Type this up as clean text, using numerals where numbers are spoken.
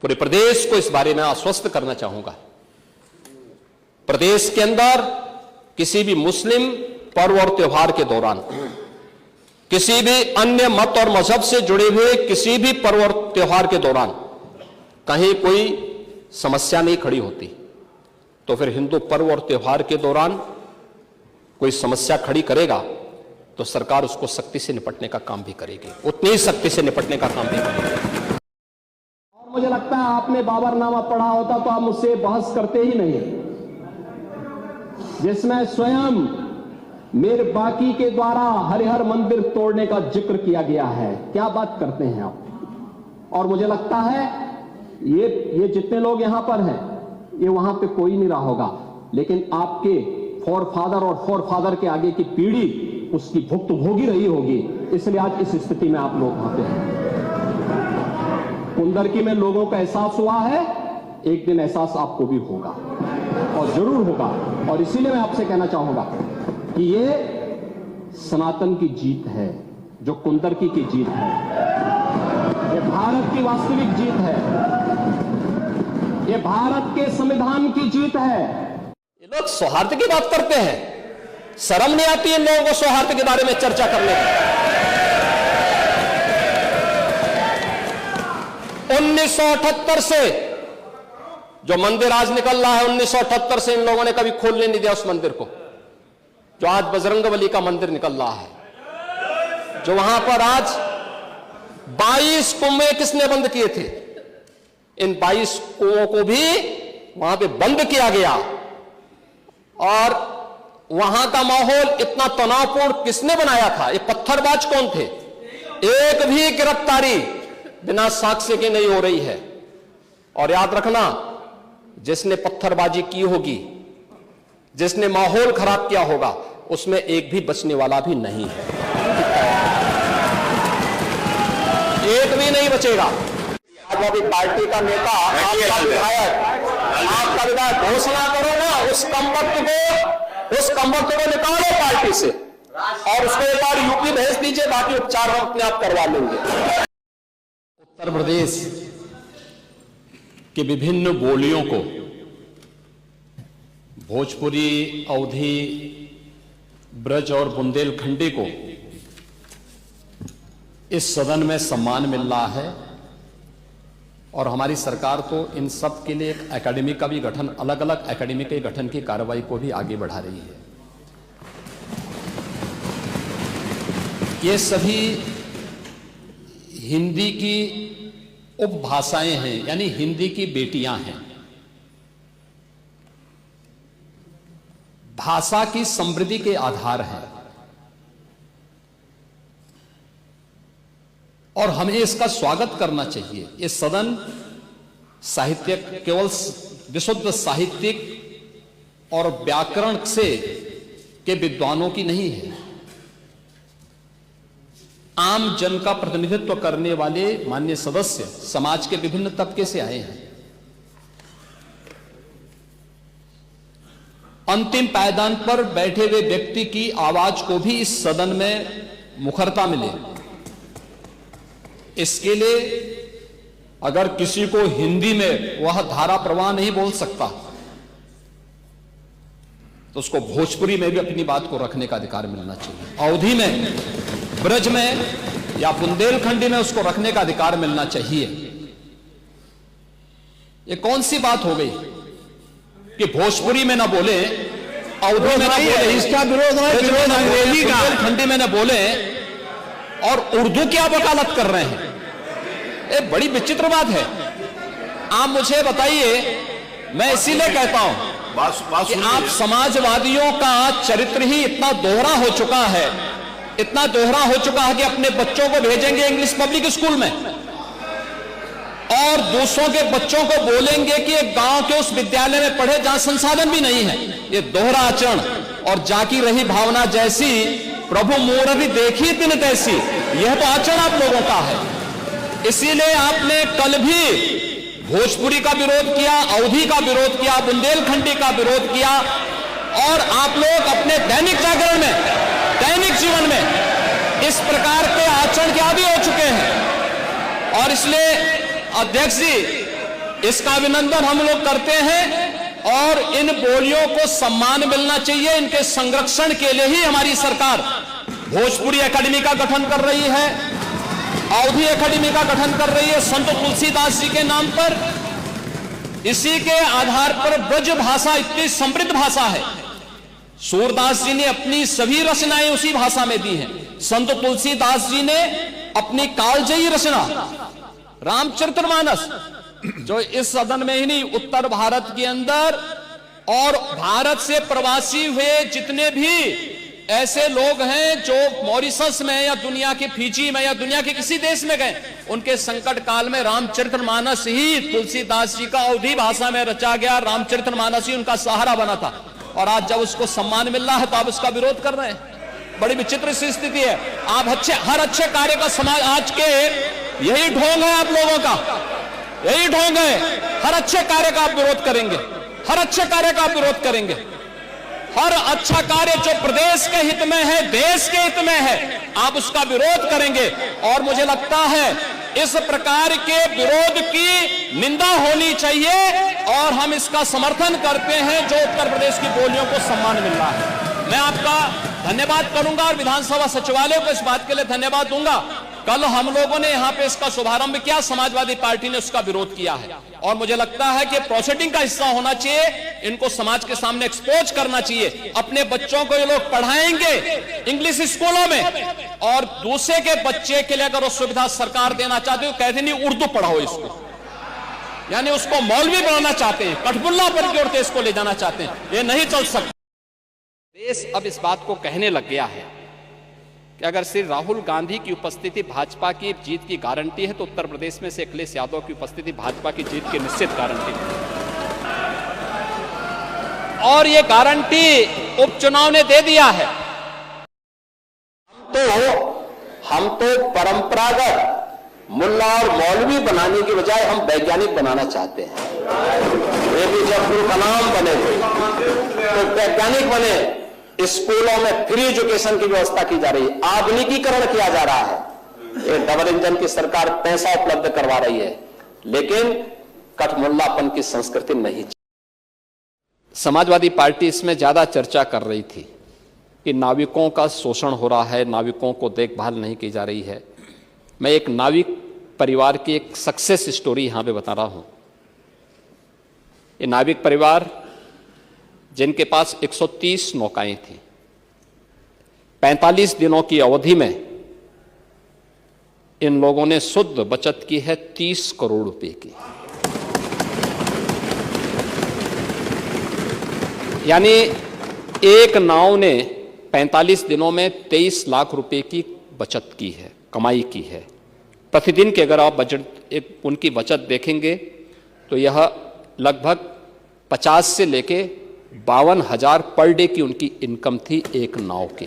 पूरे प्रदेश को इस बारे में आश्वस्त करना चाहूंगा। प्रदेश के अंदर किसी भी मुस्लिम पर्व और त्योहार के दौरान, किसी भी अन्य मत और मजहब से जुड़े हुए किसी भी पर्व और त्योहार के दौरान कहीं कोई समस्या नहीं खड़ी होती, तो फिर हिंदू पर्व और त्योहार के दौरान कोई समस्या खड़ी करेगा तो सरकार उसको सख्ती से निपटने का काम भी करेगी, उतनी ही सख्ती से निपटने का काम भी करेगी। और मुझे लगता है आपने बाबरनामा पढ़ा होता तो आप मुझसे बहस करते ही नहीं, जिसमें स्वयं मीर बाकी के द्वारा हरिहर मंदिर तोड़ने का जिक्र किया गया है। क्या बात करते हैं आप। और मुझे लगता है ये जितने लोग यहां पर हैं, ये वहां पे कोई नहीं रहा होगा, लेकिन आपके फोरफादर और फोरफादर के आगे की पीढ़ी उसकी भुक्तभोगी रही होगी, इसलिए आज इस स्थिति में आप लोग वहां पे हैं। कुंदरकी में लोगों का एहसास हुआ है, एक दिन एहसास आपको भी होगा और जरूर होगा। और इसीलिए मैं आपसे कहना चाहूंगा कि ये सनातन की जीत है, जो कुंदरकी की जीत है, ये भारत की वास्तविक जीत है, ये भारत के संविधान की जीत है। ये लोग सौहार्द की बात करते हैं, शर्म नहीं आती इन लोगों को सौहार्द के बारे में चर्चा करने की। 1978 से जो मंदिर आज निकल रहा है, 1978 से इन लोगों ने कभी खोलने नहीं दिया उस मंदिर को, जो आज बजरंगबली का मंदिर निकल रहा है, जो वहां पर आज 22 कुएं किसने बंद किए थे, इन 22 कुओं को भी वहां पे बंद किया गया। और वहां का माहौल इतना तनावपूर्ण किसने बनाया था, ये पत्थरबाज कौन थे, एक भी गिरफ्तारी बिना साक्ष्य के नहीं हो रही है। और याद रखना, जिसने पत्थरबाजी की होगी, जिसने माहौल खराब किया होगा, उसमें एक भी बचने वाला भी नहीं है, एक भी नहीं बचेगा। समाजवादी पार्टी का नेता, आपका विधायक घोषणा करो ना, उस कमबख्त को निकालो पार्टी से और उसको एक बार यूपी भेज दीजिए, बाकी उपचार हम अपने आप करवा लेंगे। उत्तर प्रदेश के विभिन्न बोलियों को, भोजपुरी, अवधी, ब्रज और बुंदेलखंडी को इस सदन में सम्मान मिल रहा है। और हमारी सरकार तो इन सब के लिए एक एकेडमी का भी गठन, अलग अलग एकेडमी के गठन की कार्रवाई को भी आगे बढ़ा रही है। ये सभी हिंदी की उपभाषाएं हैं, यानी हिंदी की बेटियां हैं। भाषा की समृद्धि के आधार हैं और हमें इसका स्वागत करना चाहिए। ये सदन साहित्य केवल विशुद्ध साहित्यिक और व्याकरण से के विद्वानों की नहीं है, आम जन का प्रतिनिधित्व करने वाले माननीय सदस्य समाज के विभिन्न तबके से आए हैं। अंतिम पायदान पर बैठे हुए व्यक्ति की आवाज को भी इस सदन में मुखरता मिले, इसके लिए अगर किसी को हिंदी में वह धारा प्रवाह नहीं बोल सकता, तो उसको भोजपुरी में भी अपनी बात को रखने का अधिकार मिलना चाहिए, अवधी में, ब्रज में या बुंदेलखंडी में उसको रखने का अधिकार मिलना चाहिए। ये कौन सी बात हो गई कि भोजपुरी में ना बोले, अवधी में ना बोले, इसका विरोध अंग्रेजी का, बुंदेलखंडी में ना बोले और उर्दू की आप वकालत कर रहे हैं। ये बड़ी विचित्र बात है। आप मुझे बताइए, मैं इसीलिए कहता हूं कि आप समाजवादियों का चरित्र ही इतना दोहरा हो चुका है, इतना दोहरा हो चुका है कि अपने बच्चों को भेजेंगे इंग्लिश पब्लिक स्कूल में और दूसरों के बच्चों को बोलेंगे कि एक गांव के उस विद्यालय में पढ़े जहां संसाधन भी नहीं है। ये दोहरा आचरण और जाकी रही भावना जैसी प्रभु मूर्ति देखी तिन तैसी, यह तो आचरण आप लोगों का है। इसीलिए आपने कल भी भोजपुरी का विरोध किया, अवधी का विरोध किया, बुंदेलखंडी का विरोध किया और आप लोग अपने दैनिक जागरण में, दैनिक जीवन में इस प्रकार के आचरण के आदी हो चुके हैं। और इसलिए अध्यक्ष जी, इसका अभिनंदन हम लोग करते हैं और इन बोलियों को सम्मान मिलना चाहिए। इनके संरक्षण के लिए ही हमारी सरकार भोजपुरी एकेडमी का गठन कर रही है, अवधी एकेडमी का गठन कर रही है संत तुलसीदास जी के नाम पर। इसी के आधार पर ब्रज भाषा इतनी समृद्ध भाषा है। सूरदास जी ने अपनी सभी रचनाएं उसी भाषा में दी हैं। संत तुलसीदास जी ने अपनी कालजयी रचना रामचरितमानस, जो इस सदन में ही नहीं उत्तर भारत के अंदर और भारत से प्रवासी हुए जितने भी ऐसे लोग हैं जो मॉरिशस में या दुनिया के फिजी में या दुनिया के किसी देश में गए, उनके संकट काल में रामचरितमानस ही तुलसीदास जी का अवधी भाषा में रचा गया रामचरितमानस ही उनका सहारा बना था। और आज जब उसको सम्मान मिल रहा है तो आप उसका विरोध कर रहे हैं। बड़ी विचित्र सी स्थिति है। आप हर अच्छे कार्य का समाज आज के यही ढोंग है, आप लोगों का यही ढोंग है। हर अच्छे कार्य का आप विरोध करेंगे, हर अच्छे कार्य का आप विरोध करेंगे। हर अच्छा कार्य जो प्रदेश के हित में है, देश के हित में है, आप उसका विरोध करेंगे। और मुझे लगता है इस प्रकार के विरोध की निंदा होनी चाहिए और हम इसका समर्थन करते हैं जो उत्तर प्रदेश की बोलियों को सम्मान मिल रहा है। मैं आपका धन्यवाद करूंगा और विधानसभा सचिवालय को इस बात के लिए धन्यवाद दूंगा। कल हम लोगों ने यहां पे इसका शुभारंभ किया, समाजवादी पार्टी ने उसका विरोध किया है और मुझे लगता है कि प्रोसीडिंग का हिस्सा होना चाहिए। इनको समाज के सामने एक्सपोज करना चाहिए। अपने बच्चों को ये लोग पढ़ाएंगे इंग्लिश स्कूलों में और दूसरे के बच्चे के लिए अगर वो सुविधा सरकार देना चाहते हो, कहते नहीं उर्दू पढ़ाओ इसको, यानी उसको मौलवी बनाना चाहते हैं, कठपुल्ला पर की ओर देश को ले जाना चाहते हैं। ये नहीं चल सकता। देश अब इस बात को कहने लग गया है कि अगर श्री राहुल गांधी की उपस्थिति भाजपा की जीत की गारंटी है तो उत्तर प्रदेश में से अखिलेश यादव की उपस्थिति भाजपा की जीत की निश्चित गारंटी है। और ये गारंटी उपचुनाव ने दे दिया है। हम तो परंपरागत मुल्ला और मौलवी बनाने की बजाय हम वैज्ञानिक बनाना चाहते हैं। एपीजे अब्दुल कलाम बने तो वैज्ञानिक बने। स्कूलों में फ्री एजुकेशन की व्यवस्था की जा रही है, आधुनिकीकरण किया जा रहा है। ये डबल इंजन की सरकार पैसा उपलब्ध करवा रही है, लेकिन कठमुल्लापन की संस्कृति नहीं। समाजवादी पार्टी इसमें ज्यादा चर्चा कर रही थी कि नाविकों का शोषण हो रहा है, नाविकों को देखभाल नहीं की जा रही है। मैं एक नाविक परिवार की एक सक्सेस स्टोरी यहां पे बता रहा हूं। ये नाविक परिवार जिनके पास 130 नौकाएं थी, 45 दिनों की अवधि में इन लोगों ने शुद्ध बचत की है 30 करोड़ रुपए की। यानी एक नाव ने 45 दिनों में 23 लाख रुपए की बचत की है, कमाई की है। प्रतिदिन के अगर आप उनकी बचत देखेंगे तो यह लगभग 50 से लेके 52,000 पर डे की उनकी इनकम थी एक नाव की।